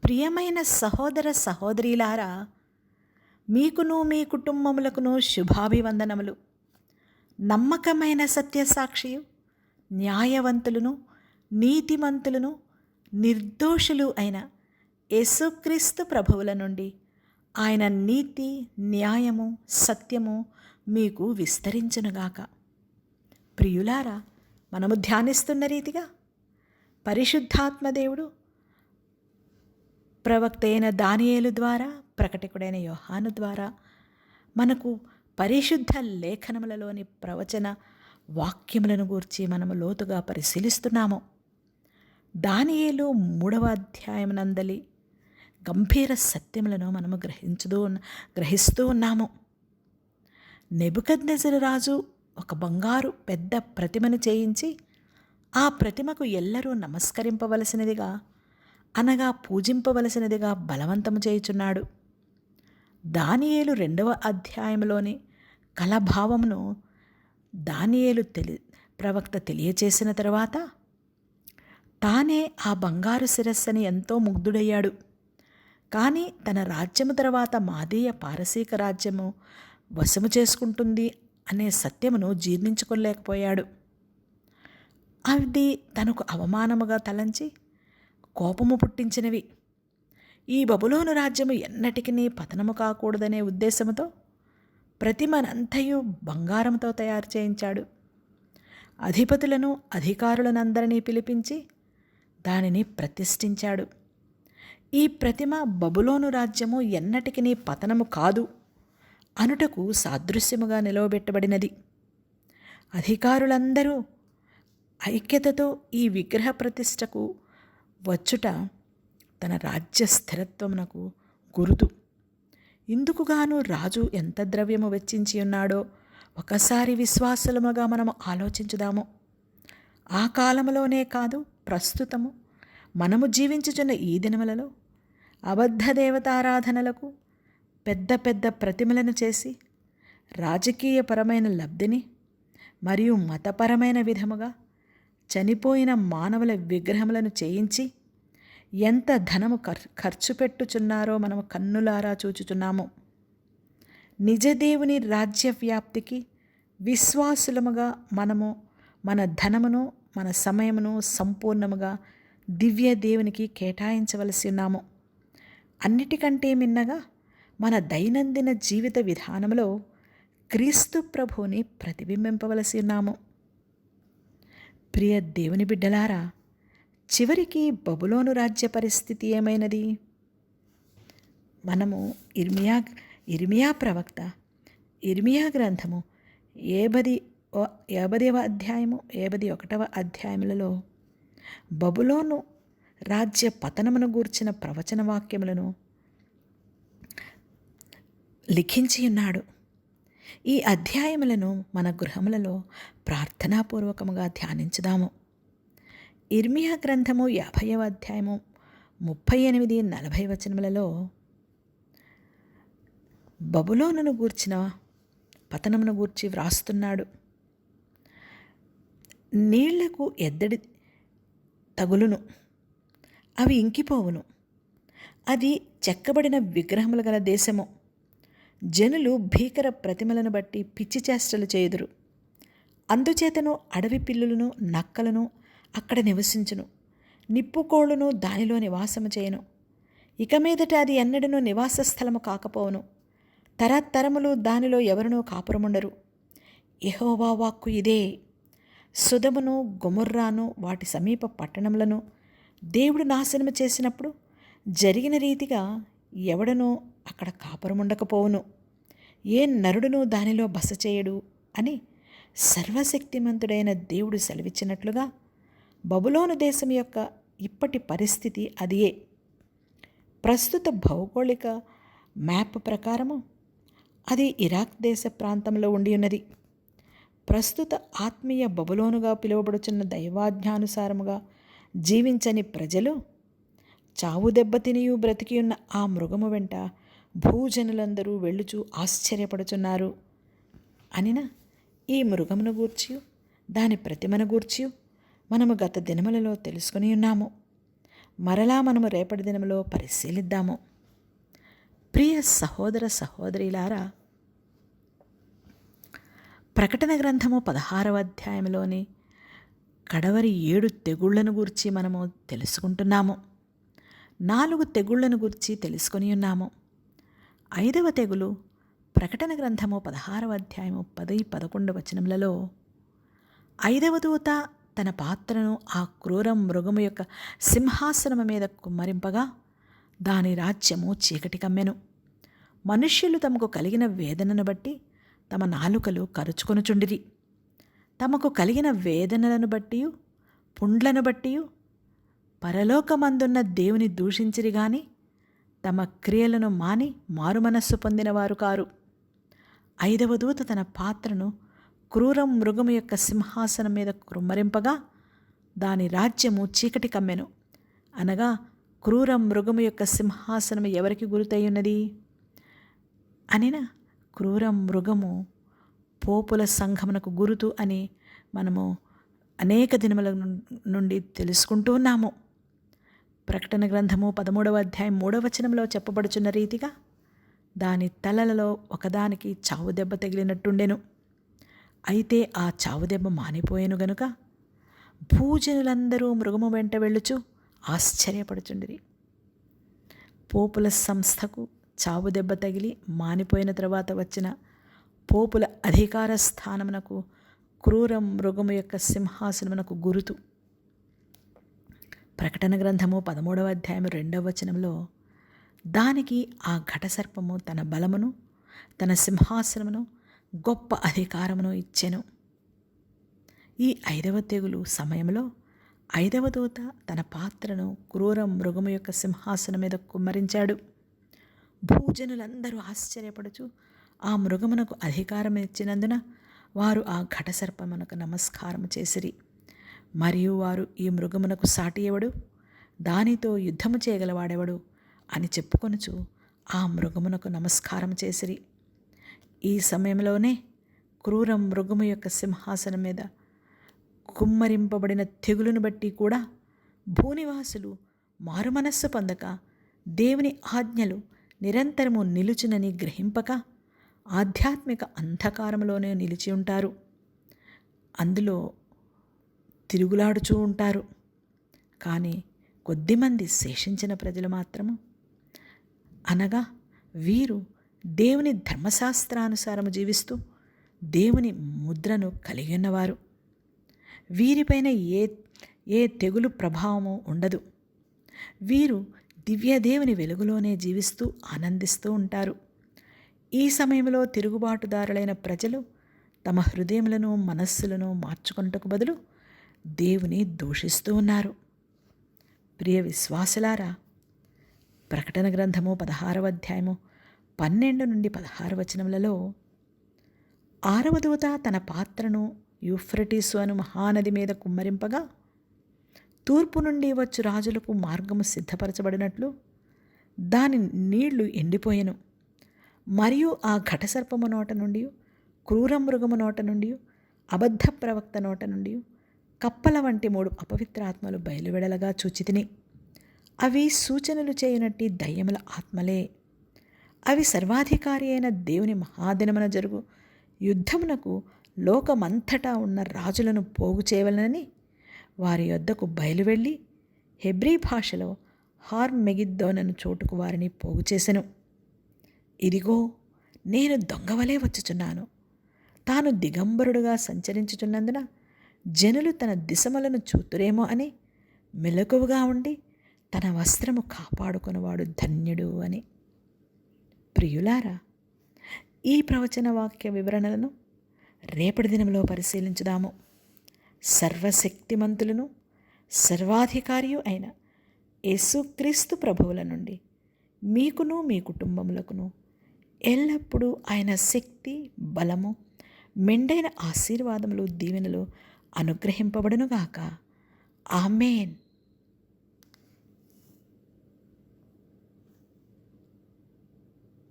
ప్రియమైన సహోదర సహోదరీలారా, మీకును మీ కుటుంబములకును శుభాభివందనములు. నమ్మకమైన సత్యసాక్షియు, న్యాయవంతులను, నీతిమంతులను, నిర్దోషులు అయిన యేసుక్రీస్తు ప్రభువుల నుండి ఆయన నీతి, న్యాయము, సత్యము మీకు విస్తరించునుగాక. ప్రియులారా, మనము ధ్యానిస్తున్న రీతిగా పరిశుద్ధాత్మదేవుడు ప్రవక్త అయిన దానియేలు ద్వారా, ప్రకటకుడైన యోహాను ద్వారా మనకు పరిశుద్ధ లేఖనములలోని ప్రవచన వాక్యములను గూర్చి మనము లోతుగా పరిశీలిస్తున్నాము. దానియేలు 3వ అధ్యాయమునందలి గంభీర సత్యములను మనము గ్రహిస్తూ ఉన్నాము. నెబుకద్నెజరు రాజు ఒక బంగారు పెద్ద ప్రతిమను చేయించి ఆ ప్రతిమకు ఎల్లరూ నమస్కరింపవలసినదిగా అనగా పూజింపవలసినదిగా బలవంతము చేయుచున్నాడు. దానియేలు 2వ అధ్యాయంలోని కలభావమును దానియేలు ప్రవక్త తెలియచేసిన తరువాత తానే ఆ బంగారు శిరస్సుని ఎంతో ముగ్ధుడయ్యాడు. కానీ తన రాజ్యము తర్వాత మాదీయ పారసీక రాజ్యము వశము చేసుకుంటుంది అనే సత్యమును జీర్ణించుకోలేకపోయాడు. అది తనకు అవమానముగా తలంచి కోపము పుట్టించినవి. ఈ బబులోను రాజ్యము ఎన్నటికీ పతనము కాకూడదనే ఉద్దేశముతో ప్రతిమనంతయు బంగారంతో తయారు చేయించాడు. అధిపతులను, అధికారులనందరినీ పిలిపించి దానిని ప్రతిష్ఠించాడు. ఈ ప్రతిమ బబులోను రాజ్యము ఎన్నటికీ పతనము కాదు అనుటకు సాదృశ్యముగా నిలవబెట్టబడినది. అధికారులందరూ ఐక్యతతో ఈ విగ్రహ ప్రతిష్టకు వచ్చుట తన రాజ్య స్థిరత్వమునకు గురుతు. ఇందుకుగాను రాజు ఎంత ద్రవ్యము వెచ్చించి ఉన్నాడో ఒకసారి విశ్వాసులముగా మనము ఆలోచించుదాము. ఆ కాలములోనే కాదు, ప్రస్తుతము మనము జీవించుచున్న ఈ దినములలో అబద్ధ దేవతారాధనలకు పెద్ద పెద్ద ప్రతిమలను చేసి రాజకీయపరమైన లబ్ధిని మరియు మతపరమైన విధముగా చనిపోయిన మానవుల విగ్రహములను చేయించి ఎంత ధనము ఖర్చు పెట్టుచున్నారో మనము కన్నులారా చూచుచున్నాము. నిజదేవుని రాజ్య వ్యాప్తికి విశ్వాసులముగా మనము మన ధనమును, మన సమయమును సంపూర్ణముగా దివ్య దేవునికి కేటాయించవలసి ఉన్నాము. అన్నిటికంటే మిన్నగా మన దైనందిన జీవిత విధానంలో క్రీస్తు ప్రభువుని ప్రతిబింబింపవలసి ఉన్నాము. ప్రియ దేవుని బిడ్డలారా, చివరికి బబులోను రాజ్య పరిస్థితి ఏమైనది? మనము ఇర్మియా ప్రవక్త ఇర్మియా గ్రంథము 50వ అధ్యాయము 51వ అధ్యాయములలో బబులోను రాజ్య పతనమును గూర్చిన ప్రవచన వాక్యములను లిఖించి ఉన్నాడు. ఈ అధ్యాయములను మన గృహములలో ప్రార్థనాపూర్వకముగా ధ్యానించుదాము. ఇర్మియా గ్రంథము 50వ అధ్యాయము 38-40 వచనములలో బబులోనును గూర్చిన పతనమును గూర్చి వ్రాస్తున్నాడు. నీళ్లకు ఎద్దడి తగులును, అవి ఇంకిపోవును. అది చెక్కబడిన విగ్రహములు గల దేశము. జనులు భీకర ప్రతిమలను బట్టి పిచ్చి చేష్టలు చేయుదురు. అందుచేతను అడవి పిల్లులను, నక్కలను అక్కడ నివసించును. నిప్పుకోళ్ళును దానిలో నివాసము చేయను. ఇక మీదట అది ఎన్నడూ నివాస స్థలము కాకపోవును. తరతరములు దానిలో ఎవరునూ కాపురముండరు. యెహోవా వాక్కు ఇదే. సొదొమును, గొమొర్రాను వాటి సమీప పట్టణములను దేవుడు నాశనము చేసినప్పుడు జరిగిన రీతిగా ఎవడనూ అక్కడ కాపురముండకపోవును. ఏ నరుడును దానిలో బస చేయడు అని సర్వశక్తిమంతుడైన దేవుడు సెలవిచ్చినట్లుగా బబులోను దేశం యొక్క ఇప్పటి పరిస్థితి అదియే. ప్రస్తుత భౌగోళిక మ్యాప్ ప్రకారము అది ఇరాక్ దేశ ప్రాంతంలో ఉండి ఉన్నది. ప్రస్తుత ఆత్మీయ బబులోనుగా పిలువబడుచున్న దైవాజ్ఞానుసారముగా జీవించని ప్రజలు చావు దెబ్బతినియు బ్రతికియున్న ఆ మృగము వెంట భూజనులందరూ వెళ్ళుచూ ఆశ్చర్యపడుచున్నారు అనిన ఈ మృగమును గూర్చి, దాని ప్రతిమను గూర్చి మనము గత దినములలో తెలుసుకుని ఉన్నాము. మరలా మనము రేపటి దినంలో పరిశీలిద్దాము. ప్రియ సహోదర సహోదరిలారా, ప్రకటన గ్రంథము 16వ అధ్యాయంలోని కడవరి 7 తెగుళ్లను గూర్చి మనము తెలుసుకుంటున్నాము. 4 తెగుళ్లను గూర్చి తెలుసుకొని ఉన్నాము. 5వ తెగులు ప్రకటన గ్రంథము 16వ అధ్యాయము 10-11 వచనములలో, 5వ దూత తన పాత్రను ఆ క్రూర మృగము యొక్క సింహాసనము మీద కుమ్మరింపగా దాని రాజ్యము చీకటి కమ్మెను. మనుష్యులు తమకు కలిగిన వేదనను బట్టి తమ నాలుకలు కరుచుకొనుచుండిరి. తమకు కలిగిన వేదనలను బట్టి పుండ్లను బట్టి పరలోకమందున్న దేవుని దూషించిరి గాని తమ క్రియలను మాని మారుమనస్సు పొందినవారు కారు. 5వ దూత తన పాత్రను క్రూర మృగము యొక్క సింహాసనం మీద కృమ్మరింపగా దాని రాజ్యము చీకటి కమ్మెను. అనగా క్రూర మృగము యొక్క సింహాసనం ఎవరికి గుర్తయ్యున్నది అనిన క్రూర మృగము పోపుల సంఘమునకు గురుతు అని మనము అనేక దినముల నుండి తెలుసుకుంటూ ఉన్నాము. ప్రకటన గ్రంథము 13వ అధ్యాయం 3వ వచనంలో చెప్పబడుచున్న రీతిగా దాని తలలలో ఒకదానికి చావు దెబ్బ తగిలినట్టుండెను. అయితే ఆ చావు దెబ్బ మానిపోయేను గనుక భూజనులందరూ మృగము వెంట వెళ్ళుచు ఆశ్చర్యపడుచుండిరి. పోపుల సంస్థకు చావు దెబ్బ తగిలి మానిపోయిన తర్వాత వచ్చిన పోపుల అధికార స్థానమునకు క్రూర మృగము యొక్క సింహాసనమునకు గురుతు. ప్రకటన గ్రంథము 13వ అధ్యాయం 2వ వచనంలో దానికి ఆ ఘటసర్పము తన బలమును, తన సింహాసనమును, గొప్ప అధికారమును ఇచ్చెను. ఈ 5వ తెగులు సమయంలో 5వ దూత తన పాత్రను క్రూర మృగము యొక్క సింహాసనం మీద కుమ్మరించాడు. భూజనులందరూ ఆశ్చర్యపడుచు ఆ మృగమునకు అధికారం ఇచ్చినందున వారు ఆ ఘటసర్పమునకు నమస్కారం చేసిరి. మరియు వారు, ఈ మృగమునకు సాటి ఎవడు, దానితో యుద్ధము చేయగలవాడెవడు అని చెప్పుకొనుచు ఆ మృగమునకు నమస్కారం చేసిరి. ఈ సమయంలోనే క్రూర మృగము యొక్క సింహాసనం మీద కుమ్మరింపబడిన తెగులును బట్టి కూడా భూనివాసులు మారుమనస్సు పొందక దేవుని ఆజ్ఞలు నిరంతరము నిలుచునని గ్రహింపక ఆధ్యాత్మిక అంధకారంలోనే నిలిచి ఉంటారు. అందులో తిరుగులాడుచూ ఉంటారు. కానీ కొద్దిమంది శేషించిన ప్రజలు మాత్రము, అనగా వీరు దేవుని ధర్మశాస్త్రానుసారము జీవిస్తూ దేవుని ముద్రను కలిగి ఉన్నవారు. వీరిపైన ఏ తెగులు ప్రభావము ఉండదు. వీరు దివ్యదేవుని వెలుగులోనే జీవిస్తూ ఆనందిస్తూ ఉంటారు. ఈ సమయంలో తిరుగుబాటుదారులైన ప్రజలు తమ హృదయములను, మనస్సులను మార్చుకొనుటకు బదులు దేవుని దూషిస్తూ ఉన్నారు. ప్రియ విశ్వాసులారా, ప్రకటన గ్రంథము 16వ అధ్యాయము 12-16 వచనములలో 6వ దూత తన పాత్రను యూఫ్రటీసు అను మహానది మీద కుమ్మరింపగా తూర్పు నుండి వచ్చు రాజులకు మార్గము సిద్ధపరచబడినట్లు దాని నీళ్లు ఎండిపోయెను. మరియు ఆ ఘటసర్పము నోట నుండి, క్రూర మృగము నోట నుండి, అబద్ధ ప్రవక్త నోట నుండి కప్పల వంటి 3 అపవిత్రాత్మలు బయలువెడలగా చూచితిని. అవి సూచనలు చేయనట్టి దయ్యముల ఆత్మలే. అవి సర్వాధికారి అయిన దేవుని మహాదినమున జరుగు యుద్ధమునకు లోకమంతటా ఉన్న రాజులను పోగు చేయవలనని వారి యొద్దకు బయలువెళ్ళి హెబ్రీ భాషలో హార్మెగిద్దోనను చోటుకు వారిని పోగు చేసెను. ఇదిగో, నేను దొంగవలే వచ్చుచున్నాను. తాను దిగంబరుడుగా సంచరించుచున్నందున జనులు తన దిశములను చూతురేమో అని మెలకువగా ఉండి తన వస్త్రము కాపాడుకునేవాడు ధన్యుడు అని. ప్రియులారా, ఈ ప్రవచన వాక్య వివరణలను రేపటి దినంలో పరిశీలించుదాము. సర్వశక్తిమంతులను, సర్వాధికారియు అయిన యేసుక్రీస్తు ప్రభువుల నుండి మీకును మీ కుటుంబములకును ఎల్లప్పుడూ ఆయన శక్తి, బలము, మెండైన ఆశీర్వాదములు, దీవెనలు అనుగ్రహింపబడునుగాక. ఆమేన్.